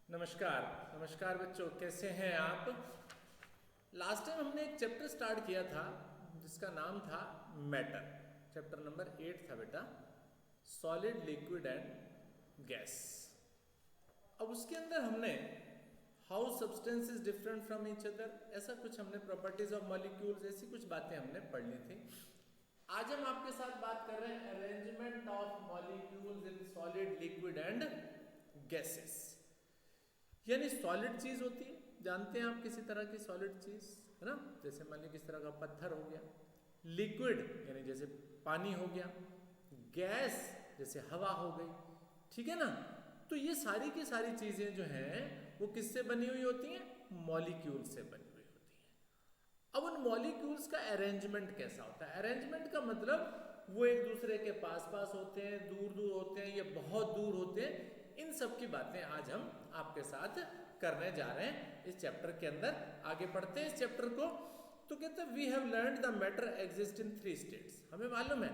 नमस्कार नमस्कार बच्चों, कैसे हैं आप। लास्ट टाइम हमने एक चैप्टर स्टार्ट किया था जिसका नाम था मैटर। चैप्टर नंबर 8 था बेटा, सॉलिड लिक्विड एंड गैस। अब उसके अंदर हमने how substance is different from each other, ऐसा कुछ हमने प्रॉपर्टीज ऑफ मॉलिक्यूल्स, ऐसी कुछ बातें हमने पढ़ ली थी। आज हम आपके साथ बात कर रहे हैं arrangement of molecules in solid liquid and gases. यानी सॉलिड चीज होती है, जानते हैं आप किसी तरह की सॉलिड चीज, है ना। जैसे मान लीजिए किस तरह का पत्थर हो गया, लिक्विड यानी जैसे पानी हो गया, गैस जैसे हवा हो गई, ठीक है ना। तो ये सारी की सारी चीजें जो हैं वो किससे बनी हुई होती हैं, मॉलिक्यूल से बनी हुई होती हैं। अब उन मॉलिक्यूल्स का अरेंजमेंट कैसा होता है। अरेंजमेंट का मतलब वो एक दूसरे के पास पास होते हैं, दूर दूर होते हैं या बहुत दूर होते हैं। इन सब की बातें आज हम आपके साथ करने जा रहे हैं इस चैप्टर के अंदर। आगे पढ़ते हैं इस चैप्टर को। तो कहते हैं we have learned the matter exist in 3 states. हमें मालूम है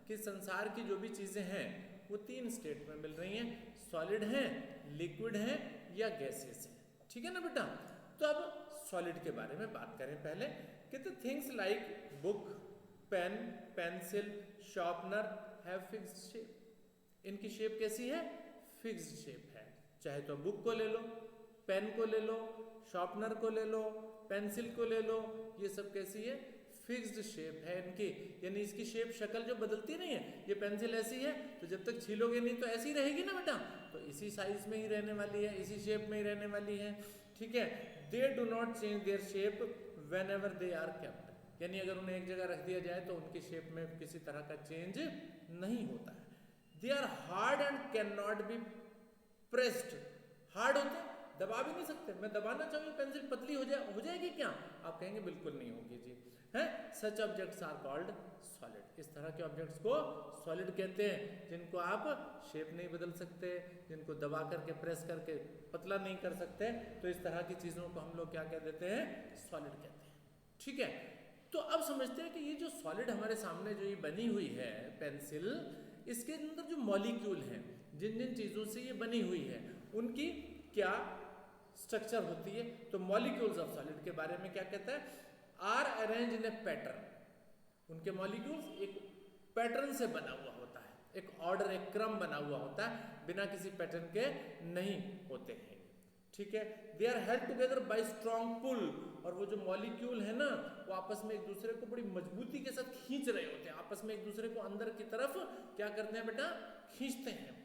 कि संसार की जो भी चीजें हैं वो 3 स्टेट में मिल रही हैं, सॉलिड हैं, लिक्विड हैं या गैसेस हैं, ठीक है ना बेटा। तो अब सॉलिड के बारे में बात करें पहले। कहते things like book, pen, pencil, sharpener have fixed shape. इनकी शेप कैसी है, फिक्स्ड शेप है। चाहे तो बुक को ले लो, पेन को ले लो, शार्पनर को ले लो, पेंसिल को ले लो, ये सब कैसी है, फिक्स्ड शेप है इनकी। यानी इसकी शेप शक्ल जो बदलती नहीं है। ये पेंसिल ऐसी है तो जब तक छीलोगे नहीं तो ऐसी रहेगी ना बेटा, तो इसी साइज में ही रहने वाली है, इसी शेप में ही रहने वाली है, ठीक है। They do not change their shape whenever they are kept. यानी अगर उन्हें एक जगह रख दिया जाए तो उनकी शेप में किसी तरह का चेंज नहीं होता है। They are hard and can not be pressed. Hard होते हैं, दबा भी नहीं सकते। मैं दबाना चाहूँ पेंसिल पतली हो जाएगी क्या, आप कहेंगे बिल्कुल नहीं होगी जी, है। सच ऑब्जेक्ट्स आर कॉल्ड सॉलिड। इस तरह के ऑब्जेक्ट्स को सॉलिड कहते हैं, जिनको आप शेप नहीं बदल सकते, जिनको दबा करके प्रेस करके पतला नहीं कर सकते। तो इस तरह की चीजों को हम लोग क्या कह देते हैं, सॉलिड कहते हैं, ठीक है। तो अब समझते हैं कि ये जो सॉलिड हमारे सामने जो ये बनी हुई है पेंसिल, इसके अंदर जो मॉलिक्यूल हैं, जिन जिन चीजों से ये बनी हुई है, उनकी क्या स्ट्रक्चर होती है। तो मॉलिक्यूल्स ऑफ सॉलिड के बारे में क्या कहता है, are arrange in a pattern. उनके मॉलिक्यूल्स एक पैटर्न से बना हुआ होता है, एक ऑर्डर, एक क्रम बना हुआ होता है, बिना किसी पैटर्न के नहीं होते हैं, ठीक है। They are held together by strong pull. और वो जो मॉलिक्यूल है ना, वो आपस में एक दूसरे को बड़ी मजबूती के साथ खींच रहे होते हैं, आपस में एक दूसरे को अंदर की तरफ क्या करते हैं बेटा, खींचते हैं।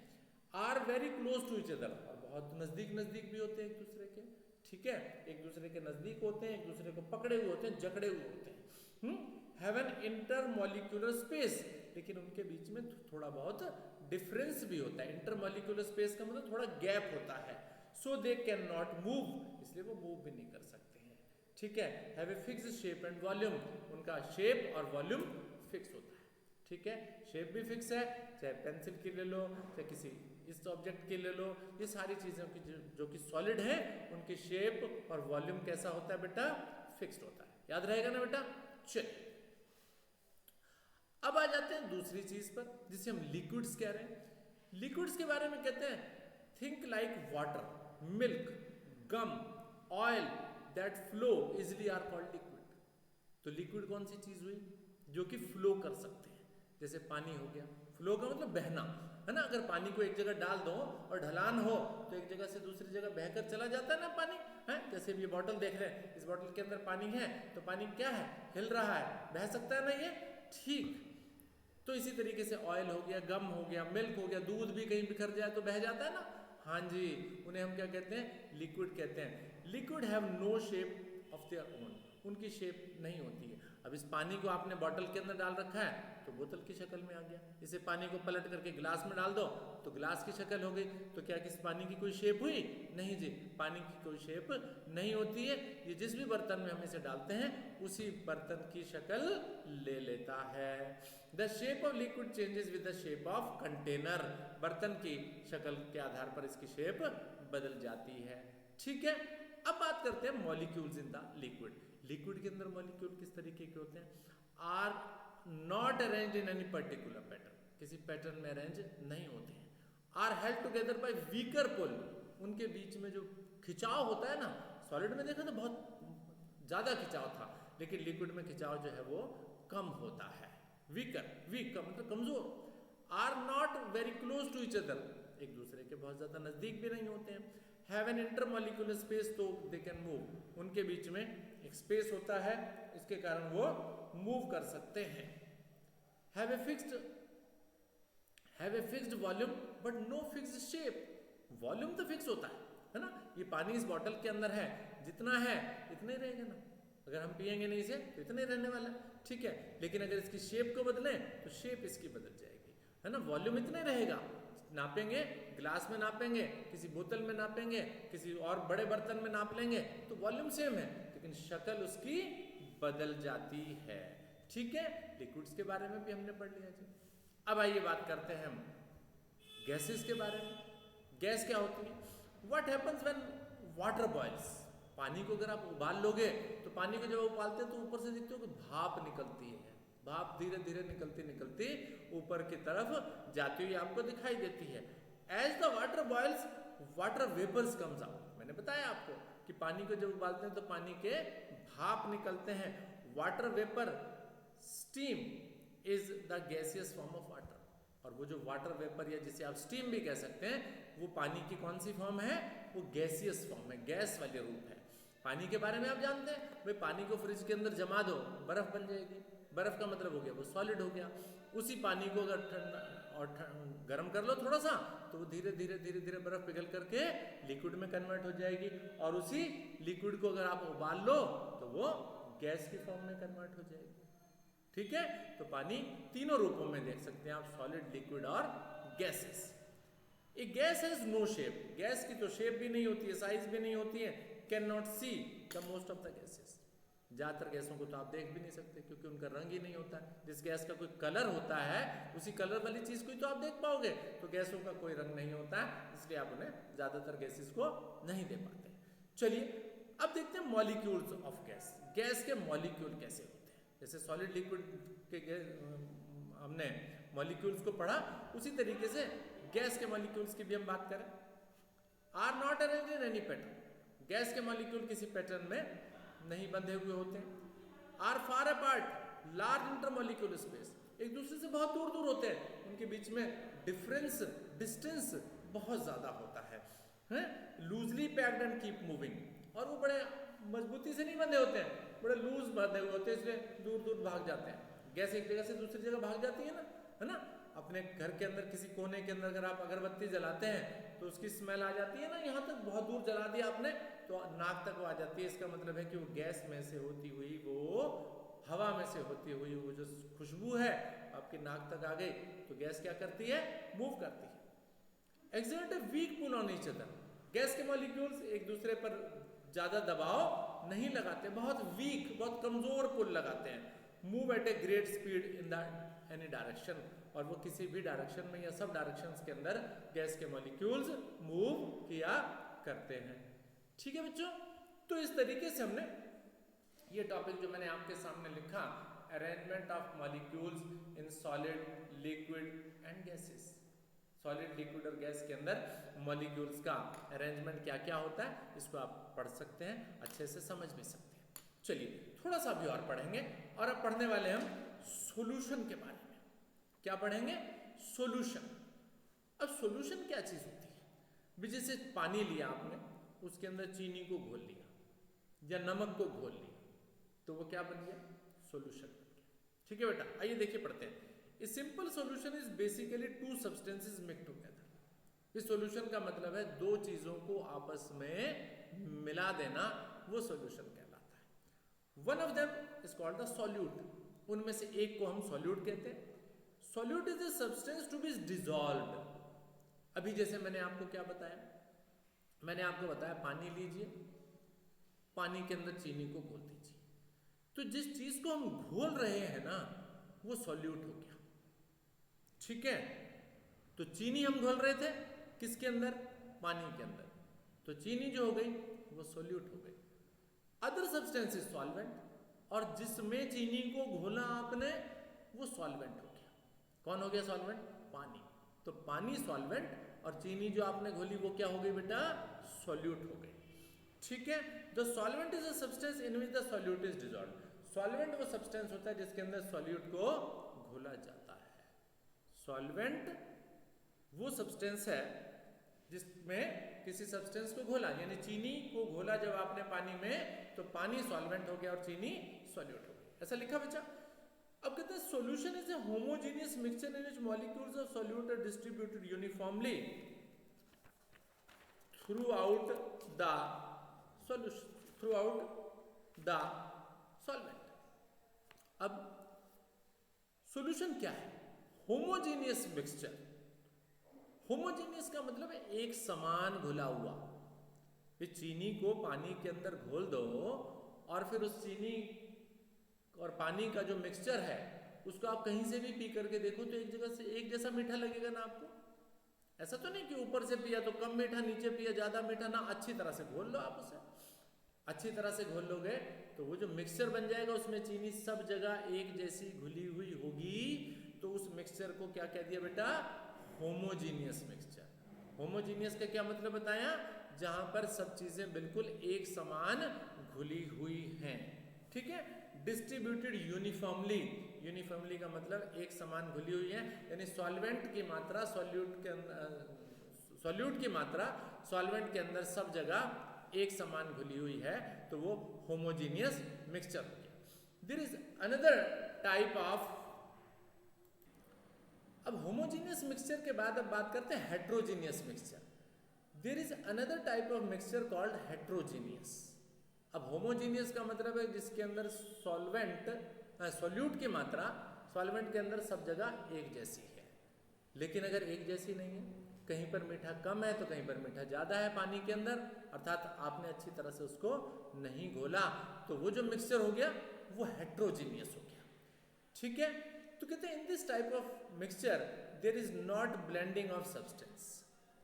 Are very close to each other, और बहुत नजदीक नजदीक भी होते हैं एक दूसरे के, ठीक है। एक दूसरे के नजदीक होते हैं, एक दूसरे को पकड़े हुए होते हैं, जकड़े हुए होते हैं। हैव एन इंटरमॉलिक्यूलर स्पेस, लेकिन उनके बीच में थोड़ा बहुत डिफरेंस भी होता है। इंटरमॉलिक्यूलर स्पेस का मतलब थोड़ा गैप होता है। सो दे कैन नॉट मूव, इसलिए वो मूव भी नहीं कर सकते हैं, ठीक है। Have a fixed shape and volume, उनका शेप और वॉल्यूम फिक्स होता है, ठीक है। शेप भी फिक्स है, चाहे पेंसिल की ले लो, चाहे किसी इस ऑब्जेक्ट की ले लो। ये सारी चीजों की जो कि सॉलिड है, उनकी शेप और वॉल्यूम कैसा होता है बेटा, फिक्स्ड होता है। याद रहेगा ना बेटा। चलिए अब आ जाते हैं दूसरी चीज पर, जिसे हम लिक्विड्स कह रहे हैं। लिक्विड्स के बारे में कहते हैं think like water, milk, gum, oil that flow easily are called liquid. तो लिक्विड कौन सी चीज हुई, जो कि फ्लो कर सकते हैं। जैसे पानी हो गया, फ्लो का मतलब बहना, है ना। अगर पानी को एक जगह डाल दो और ढलान हो तो एक जगह से दूसरी जगह बहकर चला जाता है ना पानी, है। जैसे ये बॉटल देख रहे हैं, इस बॉटल के अंदर पानी है, तो पानी क्या है, हिल रहा है, बह सकता है ना ये, ठीक। तो इसी तरीके से ऑयल हो गया, गम हो गया, मिल्क हो गया, दूध भी कहीं बिखर जाए तो बह जाता है ना, हाँ जी। उन्हें हम क्या कहते हैं, लिक्विड कहते हैं। Liquid have no shape of their own, उनकी शेप नहीं होती है। अब इस पानी को आपने बॉटल के अंदर डाल रखा है तो बोतल की शक्ल में आ गया। इसे पानी को पलट करके गिलास में डाल दो तो गिलास की शक्ल हो गई। तो क्या किस पानी की कोई शेप हुई, नहीं जी, पानी की कोई शेप नहीं होती है। ये जिस भी बर्तन में हम इसे डालते हैं उसी बर्तन की शक्ल ले लेता है। The shape of liquid changes with the shape of container, बर्तन की शक्ल के आधार पर इसकी शेप बदल जाती है, ठीक है। अब बात करते हैं molecules in the liquid. Liquid के अंदर मॉलिक्यूल किस तरीके के होते हैं, are not arrange in any particular pattern, किसी पैटर्न में अरेंज नहीं होते हैं। Are held together by weaker pull, उनके बीच में जो खिंचाव होता है ना, सॉलिड में देखा तो बहुत ज्यादा खिंचाव था, लेकिन लिक्विड में खिंचाव जो है वो कम होता है। वीक का मतलब कमजोर। Are not very close to each other, एक दूसरे के बहुत ज्यादा नजदीक भी नहीं होते हैं। हैव एन इंटरमॉलिक्यूलर स्पेस, तो दे कैन मूव, उनके बीच में एक स्पेस होता है, इसके कारण वो मूव कर सकते हैं। Have a fixed volume but no fixed shape, volume तो फिक्स होता है ना, ये पानी इस बॉटल के अंदर है, जितना है इतना ही रहेगा ना, अगर हम पिएंगे नहीं इसे तो इतना ही रहने वाला है, ठीक है। लेकिन अगर इसकी शेप को बदलें तो शेप इसकी बदल जाएगी, है ना। वॉल्यूम इतना ही रहेगा, नापेंगे ग्लास में नापेंगे, किसी बोतल में नापेंगे, किसी और बड़े बर्तन में नाप लेंगे तो वॉल्यूम सेम है, लेकिन शक्ल उसकी बदल जाती है, ठीक है। लिक्विड्स के बारे में भी हमने पढ़ लिया जी। अब आइए बात करते हैं हम गैसेस के बारे में। गैस क्या होती है? What happens when water boils, पानी को अगर आप उबाल लोगे तो पानी को जब उबालते हैं तो ऊपर से देखते हो कि भाप निकलती है, भाप धीरे धीरे निकलती निकलती ऊपर की तरफ जाती हुई आपको दिखाई देती है। As the water boils water vapours comes out, मैंने बताया आपको कि पानी को जब उबालते हैं तो पानी के भाप निकलते हैं। Water vapour steam is the gaseous form of water, और वो जो वाटर वेपर या जिसे आप स्टीम भी कह सकते हैं, वो पानी की कौन सी फॉर्म है? वो गैसियस फॉर्म है, गैस वाले रूप है। पानी के बारे में आप जानते हैं भाई, पानी को फ्रिज के अंदर जमा दो बर्फ बन जाएगी, बर्फ का मतलब हो गया वो सॉलिड हो गया। उसी पानी को अगर ठंडा और गर्म कर लो थोड़ा सा तो वो धीरे धीरे धीरे धीरे बर्फ पिघल करके लिक्विड में कन्वर्ट हो जाएगी, और उसी लिक्विड को अगर आप उबाल लो तो वो गैस की फॉर्म में कन्वर्ट हो जाएगी, ठीक है। तो पानी तीनों रूपों में देख सकते हैं आप, सॉलिड, लिक्विड और gases. A gas has no shape, gas की तो शेप भी नहीं होती है, साइज भी नहीं होती है। Can not see the most of the gases, ज्यादातर गैसों को तो आप देख भी नहीं सकते क्योंकि उनका रंग ही नहीं होता है। जिस गैस का कोई कलर होता है उसी कलर वाली चीज को ही तो आप देख पाओगे, तो गैसों का कोई रंग नहीं होता है, इसलिए आप उन्हें ज्यादातर गैसेस को नहीं दे पाते। चलिए अब देखते हैं मॉलिक्यूल्स ऑफ गैस, गैस के मॉलिक्यूल कैसे होते हैं। जैसे सॉलिड लिक्विड के हमने मॉलिक्यूल्स को पढ़ा, उसी तरीके से गैस के मॉलिक्यूल्स की भी हम बात करें। Are not arranged in any pattern, gas के मॉलिक्यूल किसी पैटर्न में नहीं बंधे हुए होते हैं। Are far apart large intermolecular space, एक दूसरे से बहुत दूर दूर होते हैं, उनके बीच में डिस्टेंस बहुत ज्यादा होता है। Loosely packed and keep moving, और वो बड़े मजबूती से नहीं बंधे होते हैं, बड़े लूज बंधे हुए होते हैं, इसलिए दूर दूर भाग जाते हैं। गैस एक जगह से दूसरी जगह भाग जाती है ना, है ना। अपने घर के अंदर किसी कोने के अंदर अगर आप अगरबत्ती जलाते हैं तो उसकी स्मेल आ जाती है ना, यहाँ तक बहुत दूर जला दिया आपने तो नाक तक वो आ जाती है। इसका मतलब है कि वो गैस में से होती हुई, वो हवा में से होती हुई वो जो खुशबू है आपकी नाक तक आ गई, तो गैस क्या करती है? मूव करती है। Exert a weak pull on each other, gas के मॉलिक्यूल्स एक दूसरे पर ज्यादा दबाव नहीं लगाते, बहुत वीक, बहुत कमजोर पुल लगाते हैं। Move at a great speed in the any direction, और वो किसी भी डायरेक्शन में या सब डायरेक्शंस के अंदर गैस के मॉलिक्यूल्स मूव किया करते हैं, ठीक है बच्चों। तो इस तरीके से हमने ये टॉपिक जो मैंने आपके सामने लिखा, arrangement of molecules in solid, liquid and gases, solid, liquid और गैस के अंदर मॉलिक्यूल्स का अरेंजमेंट क्या क्या होता है, इसको आप पढ़ सकते हैं, अच्छे से समझ भी सकते हैं। चलिए थोड़ा सा भी और पढ़ेंगे, और अब पढ़ने वाले हम सॉल्यूशन के बारे में। क्या पढ़ेंगे? सॉल्यूशन। अब सॉल्यूशन क्या चीज होती है? जैसे पानी लिया आपने, उसके अंदर चीनी को घोल लिया या नमक को घोल लिया, तो वो क्या बन गया? सॉल्यूशन बन गया, ठीक है बेटा। आइए देखिए पढ़ते हैं। A simple solution is basically to substances mix together. इस सॉल्यूशन का मतलब है दो चीजों को आपस में मिला देना, वो सॉल्यूशन कहलाता है। One of them is called the solute, उनमें से एक को हम सॉल्यूट कहते हैं। Solute is a substance to be dissolved. अभी जैसे मैंने आपको क्या बताया, मैंने आपको बताया पानी लीजिए, पानी के अंदर चीनी को घोल दीजिए, तो जिस चीज को हम घोल रहे हैं ना, वो सॉल्यूट हो गया, ठीक है। तो चीनी हम घोल रहे थे किसके अंदर? पानी के अंदर, तो चीनी जो हो गई वो सॉल्यूट हो गई। अदर सब्सटेंस इज सॉल्वेंट, और जिसमें चीनी को घोला आपने वो सॉल्वेंट हो गया। कौन हो गया सॉल्वेंट? पानी। तो पानी सॉल्वेंट, और चीनी जो आपने घोली वो क्या हो गई बेटा? सॉल्यूट हो गई। ठीक है, the solvent is a substance in which the solute is dissolved. Solvent वो सब्सटेंस होता है जिसके अंदर सॉल्यूट को घोला जाता है। सॉल्वेंट वो सब्सटेंस है जिसमें किसी सब्सटेंस को घोला, यानी चीनी को घोला जब आपने पानी में, तो पानी सॉल्वेंट हो गया और चीनी सॉल्यूट हो गई। ऐसा लिखा बच्चा। अब कहते हैं solution is a homogeneous mixture in which molecules of solute are distributed uniformly throughout the solution, throughout the solvent। अब सॉल्यूशन क्या है? Homogeneous mixture. होमोजेनियस का मतलब है एक समान घुला हुआ। इस चीनी को पानी के अंदर घोल दो और फिर उस चीनी और पानी का जो मिक्सचर है उसको आप कहीं से भी पी करके देखो तो एक जगह से एक जैसा मीठा लगेगा ना आपको। ऐसा तो नहीं कि ऊपर से पिया तो कम मीठा, नीचे पिया ज्यादा मीठा ना। अच्छी तरह से घोल लो आप उसे। अच्छी तरह से घोल लोगे तो वो जो मिक्सचर बन जाएगा उसमें चीनी सब जगह एक जैसी घुली हुई होगी। तो उस मिक्सचर को क्या कह दिया बेटा? Homogeneous mixture. होमोजीनियस का क्या मतलब बताया? जहां पर सब चीजें बिल्कुल एक समान घुली हुई हैं। ठीक है, डिस्ट्रीब्यूटेड यूनिफॉर्मली। यूनिफॉर्मली का मतलब एक समान घुली हुई है, यानी सॉल्वेंट की मात्रा सॉल्यूट के अंदर, सॉल्यूट की मात्रा सॉल्वेंट के अंदर सब जगह एक समान घुली हुई है, तो वो होमोजीनियस मिक्सचर हो गया। There is another type of. अब होमोजीनियस मिक्सचर के बाद अब बात करते हैं heterogeneous mixture. There is another type of mixture called heterogeneous. अब होमोजीनियस का मतलब है जिसके अंदर सॉल्वेंट, सॉल्यूट की मात्रा सॉल्वेंट के अंदर सब जगह एक जैसी है। लेकिन अगर एक जैसी नहीं है, कहीं पर मीठा कम है तो कहीं पर मीठा ज्यादा है पानी के अंदर, अर्थात आपने अच्छी तरह से उसको नहीं घोला, तो वो जो मिक्सचर हो गया वो हेट्रोजीनियस हो गया। ठीक है, तो कहते हैं in this type of mixture there is not blending of substance.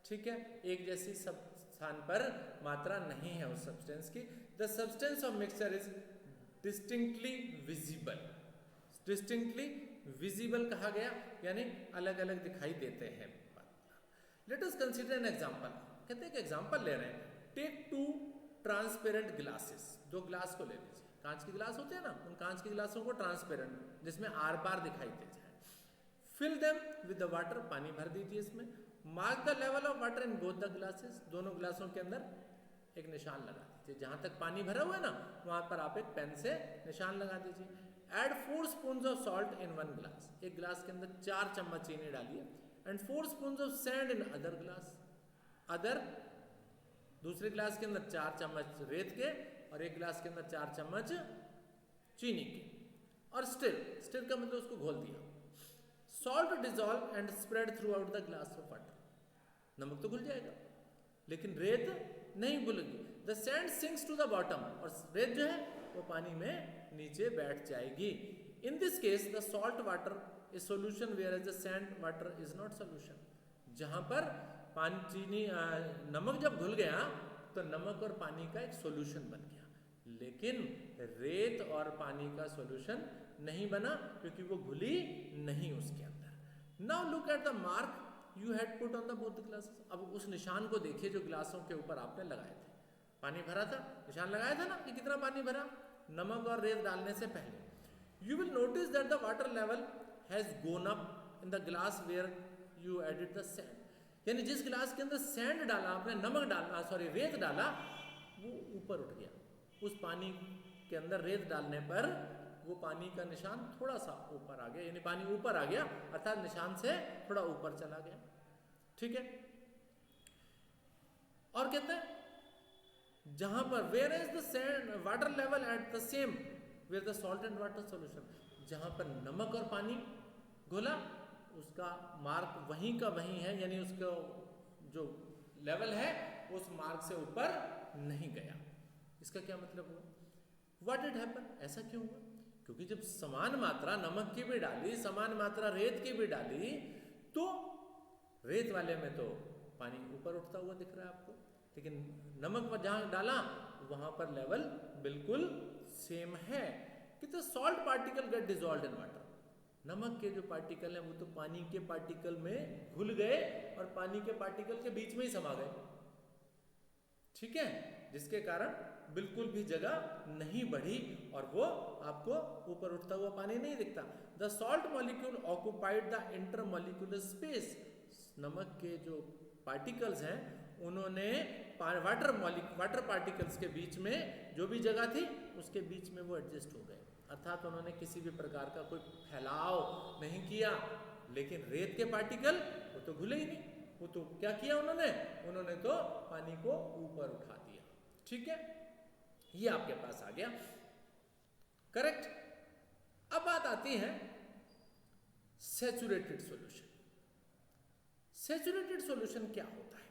ठीक है, एक जैसी सब स्थान पर मात्रा नहीं है उस सब्सटेंस की। The substance of mixture is distinctly visible. Distinctly visible कहा गया, यानी अलग अलग दिखाई देते हैं। Let us consider an example. कहते हैं कि एग्जांपल ले रहे हैं। Take two transparent glasses. दो ग्लास को ले लीजिए, कांच के ग्लास होते हैं ना, उन कांच के ग्लासों को ट्रांसपेरेंट, जिसमें आर पार दिखाई दे जाए। Fill them with the water. पानी भर दीजिए इसमें। Mark the level of water in both the glasses. दोनों ग्लासों के अंदर एक निशान लगा दीजिए। जहां तक पानी भरा हुआ है ना, वहां पर आप एक पेन से निशान लगा दीजिए। Add 4 spoons of salt in 1 glass. एक ग्लास के अंदर 4 चम्मच चीनी डालिए। And 4 spoons of sand in other glass. Other, दूसरे ग्लास के अंदर 4 चम्मच रेत के और एक ग्लास के अंदर 4 चम्मच चीनी के। और स्टिर, स्टिर का मतलब उसको घोल दिया। Salt dissolve and spread throughout the glass of water. नमक तो घुल जाएगा लेकिन रेत नहीं घुलेगी। The sand sinks to the bottom. और रेत जो है वो पानी में नीचे बैठ जाएगी। In this case the salt water is solution whereas the sand water is not solution. जहां पर पानी, चीनी, नमक जब घुल गया तो नमक और पानी का एक सॉल्यूशन बन गया, लेकिन रेत और पानी का सॉल्यूशन नहीं बना क्योंकि वो घुली नहीं उसके अंदर। Now look at the mark you had put on the both glasses. अब उस निशान को देखिए जो ग्लासों के ऊपर आपने लगाए थे। पानी भरा था, निशान लगाया था ना कि कितना पानी भरा, नमक और रेत डालने से पहले। You will notice that the water level has gone up in the glass where you added the sand. यानी जिस ग्लास के अंदर सैंड डाला आपने, नमक डाला, सॉरी रेत डाला, वो ऊपर उठ गया। उस पानी के अंदर रेत डालने पर वो पानी का निशान थोड़ा सा ऊपर आ गया, यानी पानी ऊपर आ गया, अर्थात निशान से थोड़ा ऊपर चला गया। ठीक है, और कहते हैं जहां पर where is the sand water level at the same where the salt and water solution. जहां पर नमक और पानी घोला उसका मार्क वहीं का वहीं है, यानी उसका जो लेवल है उस मार्क से ऊपर नहीं गया। इसका क्या मतलब हुआ? What did happen? ऐसा क्यों हुआ? क्योंकि जब समान मात्रा नमक की भी डाली, समान मात्रा रेत की भी डाली, तो रेत वाले में तो पानी ऊपर उठता हुआ दिख रहा है आपको, लेकिन नमक पर जहां डाला वहां पर लेवल बिल्कुल सेम है। कि तो salt particle gate dissolved in water. नमक के जो पार्टिकल हैं वो तो पानी के पार्टिकल में घुल गए और पानी के पार्टिकल के बीच में ही समा गए। ठीक है, जिसके कारण बिल्कुल भी जगह नहीं बढ़ी और वो आपको ऊपर उठता हुआ पानी नहीं दिखता। The salt molecule occupied the intermolecular space, नमक के जो पार्टिकल्स हैं उन्होंने वाटर पार्टिकल्स के बीच में जो भी जगह थी उसके बीच में वो एडजस्ट हो गए, अर्थात उन्होंने किसी भी प्रकार का कोई फैलाव नहीं किया। लेकिन रेत के पार्टिकल वो तो घुले ही नहीं, वो तो क्या किया उन्होंने तो पानी को ऊपर उठा दिया। ठीक है, ये आपके पास आ गया, करेक्ट। अब बात आती है सैचुरेटेड सॉल्यूशन। सैचुरेटेड सॉल्यूशन क्या होता है?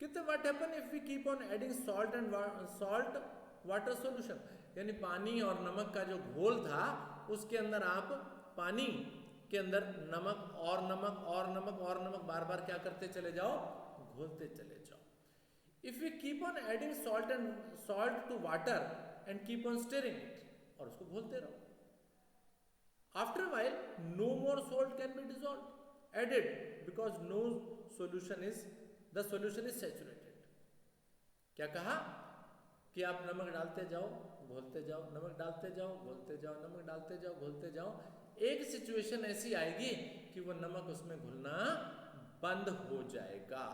कहते what happen if we keep on adding salt and salt water solution, यानी पानी और नमक का जो घोल था उसके अंदर आप पानी के अंदर नमक और नमक और नमक और नमक बार बार क्या करते चले जाओ, घोलते चले जाओ। If we keep on adding salt to water and keep on stirring it, और उसको घोलते रहो, after while no more salt can be dissolved added because the solution is saturated. क्या कहा कि आप नमक डालते जाओ घोलते जाओ, नमक डालते जाओ घोलते जाओ, नमक डालते जाओ घोलते जाओ, एक सिचुएशन ऐसी आएगी कि वो नमक उसमें घुलना बंद हो जाएगा।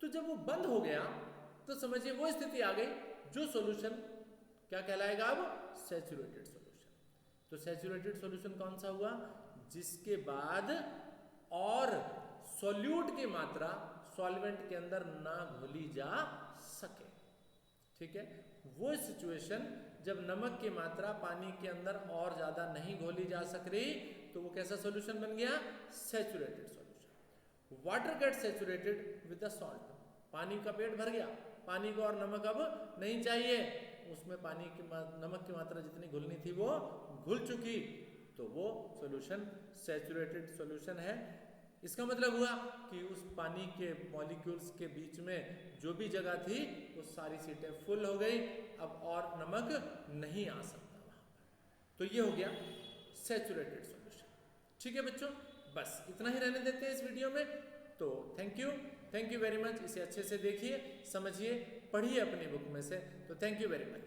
तो जब वो बंद हो गया तो समझिए वो स्थिति आ गई जो सॉल्यूशन क्या कहलाएगा, अब सैचुरेटेड सॉल्यूशन। तो सैचुरेटेड सॉल्यूशन कौन सा हुआ? जिसके बाद और सॉल्यूट की मात्रा सॉल्वेंट के अंदर ना घोली जा सके। ठीक है, वो सिचुएशन जब नमक की मात्रा पानी के अंदर और ज्यादा नहीं घोली जा सक रही तो वो कैसा सॉल्यूशन बन गया? Saturated solution. Water gate saturated with the salt, पानी का पेट भर गया, पानी को और नमक अब नहीं चाहिए, उसमें पानी की नमक की मात्रा जितनी घुलनी थी वो घुल चुकी, तो वो सॉल्यूशन सैचुरेटेड सॉल्यूशन है। इसका मतलब हुआ कि उस पानी के मॉलिक्यूल्स के बीच में जो भी जगह थी वो सारी सीटें फुल हो गई, अब और नमक नहीं आ सकता वहां पर। तो ये हो गया सैचुरेटेड सॉल्यूशन। ठीक है बच्चों, बस इतना ही रहने देते हैं इस वीडियो में। तो थैंक यू वेरी मच। इसे अच्छे से देखिए, समझिए, पढ़िए अपनी बुक में से। तो थैंक यू वेरी मच।